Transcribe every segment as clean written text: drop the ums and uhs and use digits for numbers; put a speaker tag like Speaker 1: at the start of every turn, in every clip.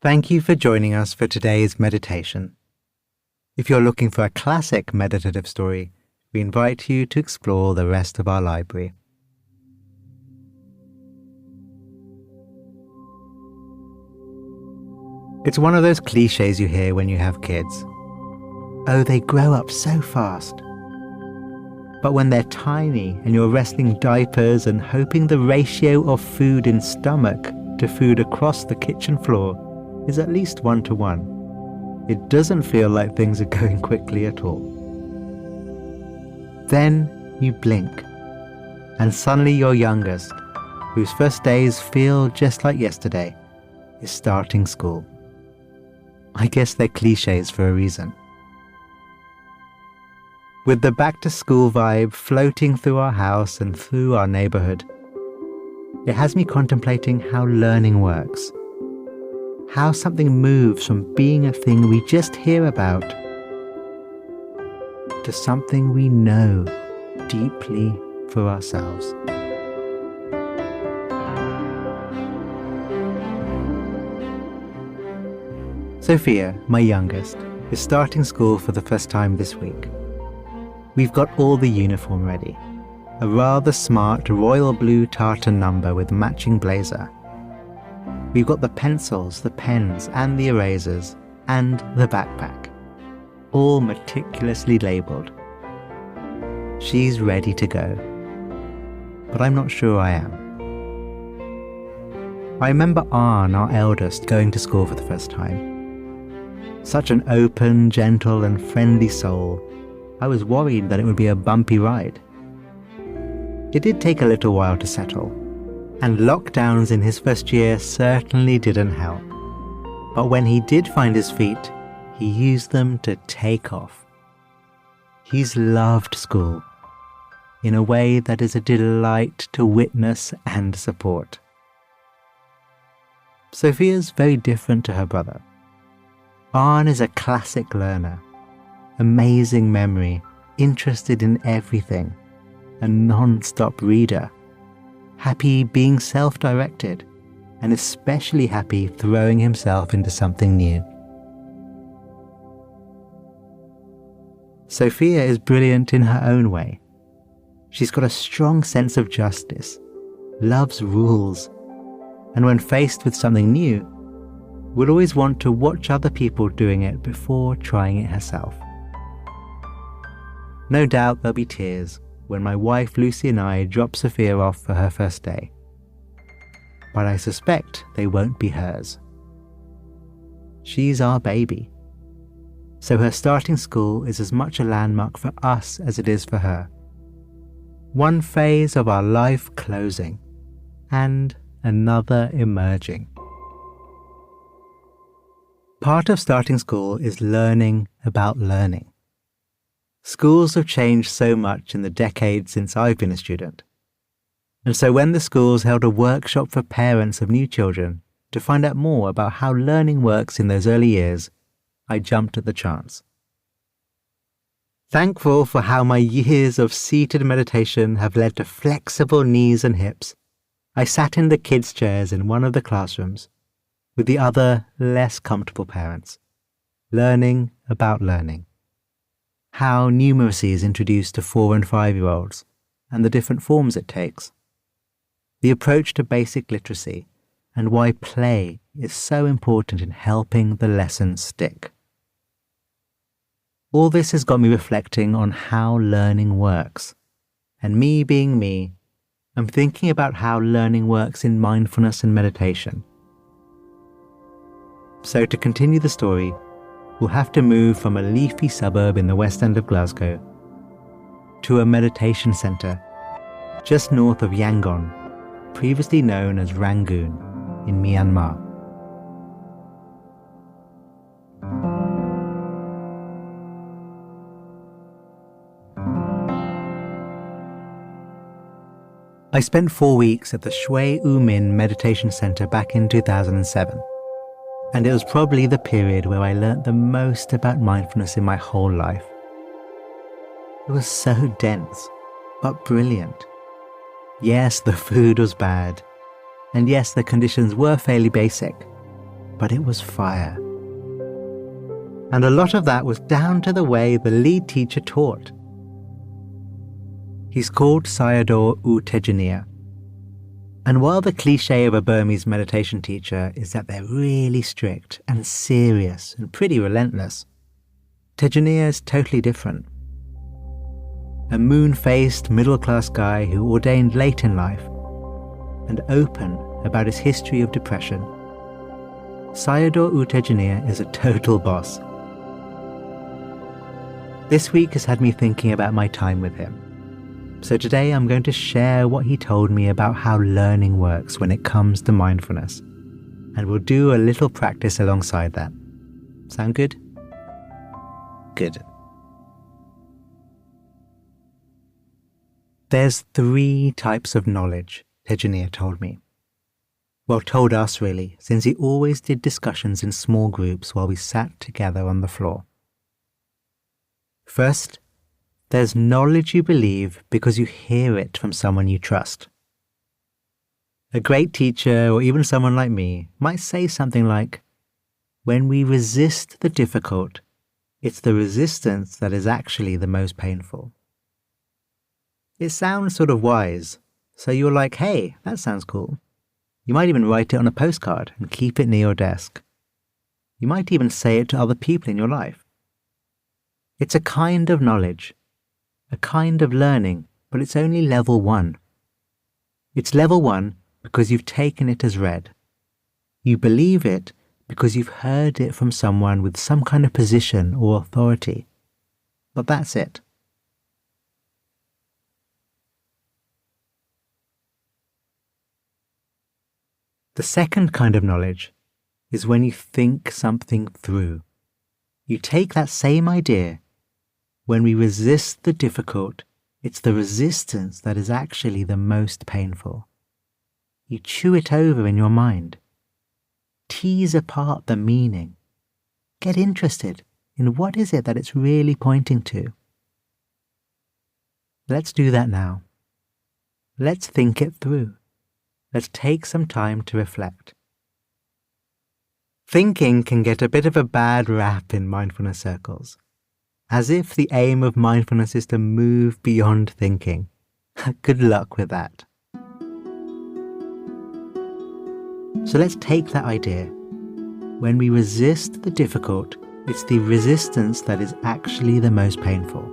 Speaker 1: Thank you for joining us for today's meditation. If you're looking for a classic meditative story, we invite you to explore the rest of our library. It's one of those cliches you hear when you have kids. Oh, they grow up so fast. But when they're tiny and you're wrestling diapers and hoping the ratio of food in stomach to food across the kitchen floor is at least 1-to-1, it doesn't feel like things are going quickly at all. Then you blink, and suddenly your youngest, whose first days feel just like yesterday, is starting school. I guess they're cliches for a reason. With the back-to-school vibe floating through our house and through our neighborhood, it has me contemplating how learning works. How something moves from being a thing we just hear about to something we know deeply for ourselves. Sophia, my youngest, is starting school for the first time this week. We've got all the uniform ready. A rather smart royal blue tartan number with matching blazer. We've got the pencils, the pens, and the erasers, and the backpack, all meticulously labelled. She's ready to go, but I'm not sure I am. I remember Arne, our eldest, going to school for the first time. Such an open, gentle, and friendly soul, I was worried that it would be a bumpy ride. It did take a little while to settle, and lockdowns in his first year certainly didn't help. But when he did find his feet, he used them to take off. He's loved school in a way that is a delight to witness and support. Sophia's very different to her brother. Arne is a classic learner, amazing memory, interested in everything, a non-stop reader, happy being self-directed, and especially happy throwing himself into something new. Sophia is brilliant in her own way. She's got a strong sense of justice, loves rules, and when faced with something new, will always want to watch other people doing it before trying it herself. No doubt there'll be tears when my wife Lucy and I drop Sophia off for her first day. But I suspect they won't be hers. She's our baby. So her starting school is as much a landmark for us as it is for her. One phase of our life closing, and another emerging. Part of starting school is learning about learning. Schools have changed so much in the decades since I've been a student. And so when the schools held a workshop for parents of new children to find out more about how learning works in those early years, I jumped at the chance. Thankful for how my years of seated meditation have led to flexible knees and hips, I sat in the kids' chairs in one of the classrooms with the other, less comfortable parents, learning about learning. How numeracy is introduced to 4- and 5-year-olds, and the different forms it takes. The approach to basic literacy, and why play is so important in helping the lesson stick. All this has got me reflecting on how learning works, and me being me, I'm thinking about how learning works in mindfulness and meditation. So to continue the story, we'll have to move from a leafy suburb in the West End of Glasgow to a meditation centre just north of Yangon, previously known as Rangoon, in Myanmar. I spent 4 weeks at the Shui U Min Meditation Centre back in 2007. And it was probably the period where I learnt the most about mindfulness in my whole life. It was so dense, but brilliant. Yes, the food was bad, and yes, the conditions were fairly basic, but it was fire. And a lot of that was down to the way the lead teacher taught. He's called Sayadaw U Tejaniya. And while the cliche of a Burmese meditation teacher is that they're really strict and serious and pretty relentless, Tejaniya is totally different. A moon-faced middle-class guy who ordained late in life and open about his history of depression, Sayadaw U Tejaniya is a total boss. This week has had me thinking about my time with him. So today I'm going to share what he told me about how learning works when it comes to mindfulness. And we'll do a little practice alongside that. Sound good? Good. There's 3 types of knowledge, Tejaniya told me. Well, told us really, since he always did discussions in small groups while we sat together on the floor. First, there's knowledge you believe because you hear it from someone you trust. A great teacher, or even someone like me, might say something like, "When we resist the difficult, it's the resistance that is actually the most painful." It sounds sort of wise, so you're like, hey, that sounds cool. You might even write it on a postcard and keep it near your desk. You might even say it to other people in your life. It's a kind of knowledge, a kind of learning, but it's only level 1. It's level 1 because you've taken it as read. You believe it because you've heard it from someone with some kind of position or authority. But that's it. The second kind of knowledge is when you think something through. You take that same idea. When we resist the difficult, it's the resistance that is actually the most painful. You chew it over in your mind. Tease apart the meaning. Get interested in what is it that it's really pointing to. Let's do that now. Let's think it through. Let's take some time to reflect. Thinking can get a bit of a bad rap in mindfulness circles, as if the aim of mindfulness is to move beyond thinking. Good luck with that. So let's take that idea. When we resist the difficult, it's the resistance that is actually the most painful.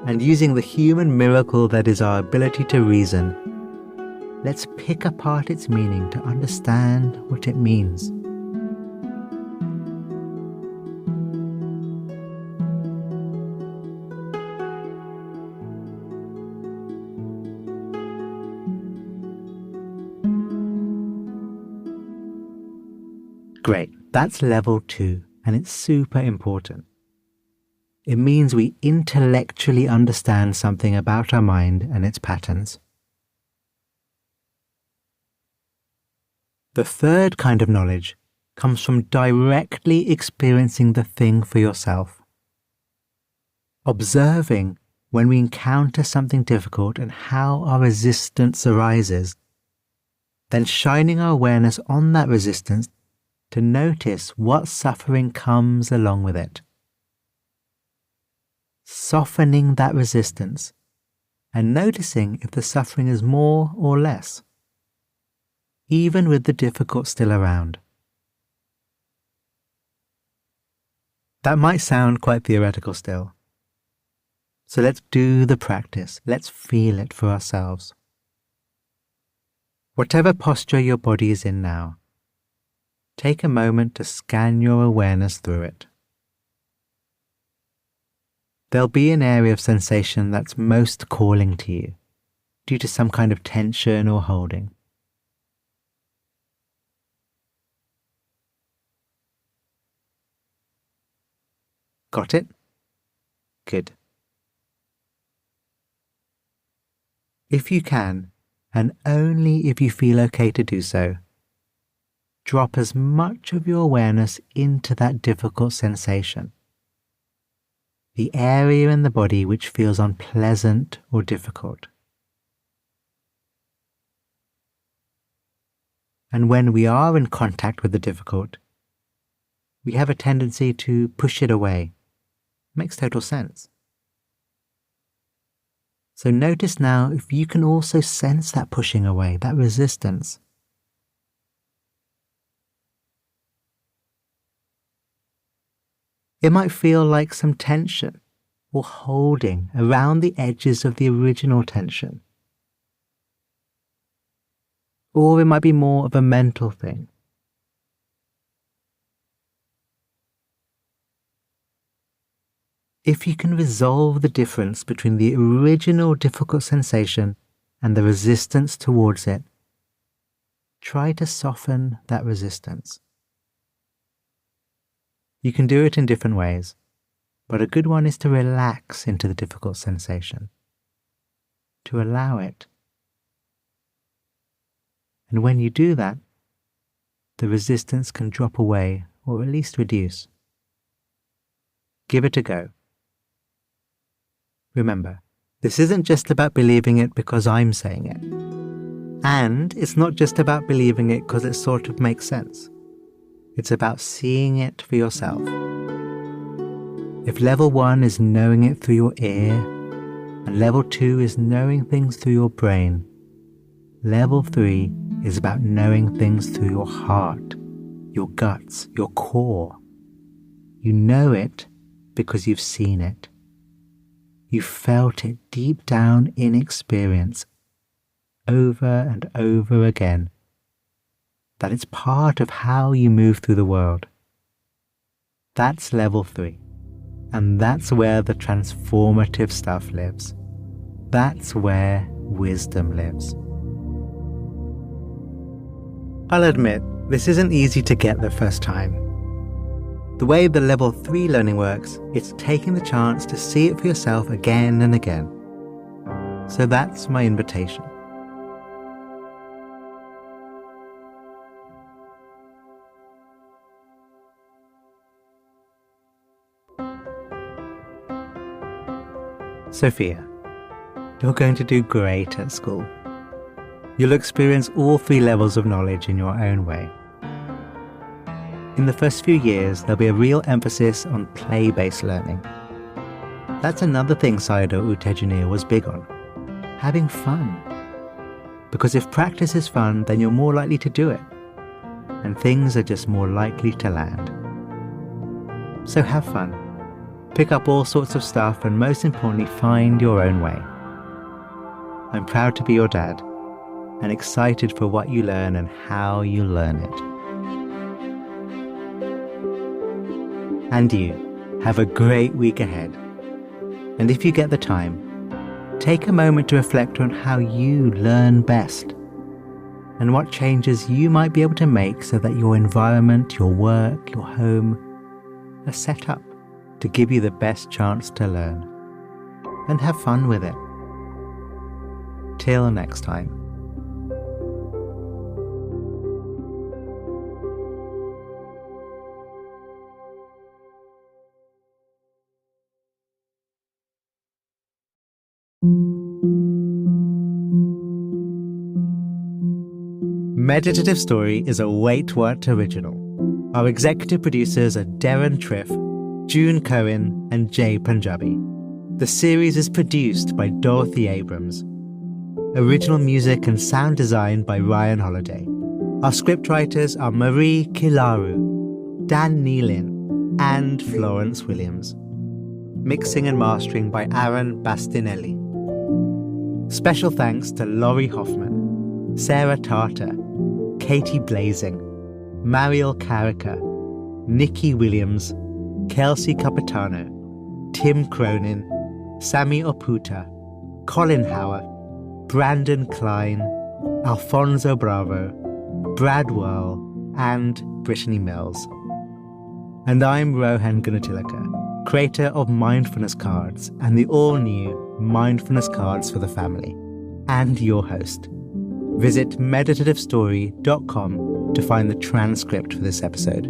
Speaker 1: And using the human miracle that is our ability to reason, let's pick apart its meaning to understand what it means. Great, that's level 2, and it's super important. It means we intellectually understand something about our mind and its patterns. The third kind of knowledge comes from directly experiencing the thing for yourself. Observing when we encounter something difficult and how our resistance arises, then shining our awareness on that resistance to notice what suffering comes along with it. Softening that resistance and noticing if the suffering is more or less, even with the difficult still around. That might sound quite theoretical still. So let's do the practice. Let's feel it for ourselves. Whatever posture your body is in now, take a moment to scan your awareness through it. There'll be an area of sensation that's most calling to you, due to some kind of tension or holding. Got it? Good. If you can, and only if you feel okay to do so, drop as much of your awareness into that difficult sensation, the area in the body which feels unpleasant or difficult. And when we are in contact with the difficult, we have a tendency to push it away. Makes total sense. So notice now if you can also sense that pushing away, that resistance. It might feel like some tension or holding around the edges of the original tension. Or it might be more of a mental thing. If you can resolve the difference between the original difficult sensation and the resistance towards it, try to soften that resistance. You can do it in different ways, but a good one is to relax into the difficult sensation, to allow it. And when you do that, the resistance can drop away or at least reduce. Give it a go. Remember, this isn't just about believing it because I'm saying it. And it's not just about believing it because it sort of makes sense. It's about seeing it for yourself. If level 1 is knowing it through your ear, and level 2 is knowing things through your brain, level 3 is about knowing things through your heart, your guts, your core. You know it because you've seen it. You felt it deep down in experience, over and over again, that it's part of how you move through the world. That's level 3, and that's where the transformative stuff lives. That's where wisdom lives. I'll admit, this isn't easy to get the first time. The way the level 3 learning works, it's taking the chance to see it for yourself again and again. So that's my invitation. Sophia, you're going to do great at school. You'll experience all 3 levels of knowledge in your own way. In the first few years, there'll be a real emphasis on play-based learning. That's another thing Sayadaw U Tejaniya was big on. Having fun. Because if practice is fun, then you're more likely to do it. And things are just more likely to land. So have fun. Pick up all sorts of stuff and most importantly, find your own way. I'm proud to be your dad and excited for what you learn and how you learn it. And you, have a great week ahead. And if you get the time, take a moment to reflect on how you learn best and what changes you might be able to make so that your environment, your work, your home are set up to give you the best chance to learn. And have fun with it. Till next time. Meditative Story is a Wait What original. Our executive producers are Darren Triff, June Cohen, and Jay Punjabi. The series is produced by Dorothy Abrams. Original music and sound design by Ryan Holiday. Our scriptwriters are Marie Kilaru, Dan Nealon, and Florence Williams. Mixing and mastering by Aaron Bastinelli. Special thanks to Laurie Hoffman, Sarah Tartar, Katie Blazing, Mariel Carica, Nikki Williams, Kelsey Capitano, Tim Cronin, Sammy Oputa, Colin Howard, Brandon Klein, Alfonso Bravo, Brad Whirl, and Brittany Mills. And I'm Rohan Gunatillake, creator of Mindfulness Cards and the all-new Mindfulness Cards for the Family, and your host. Visit meditativestory.com to find the transcript for this episode.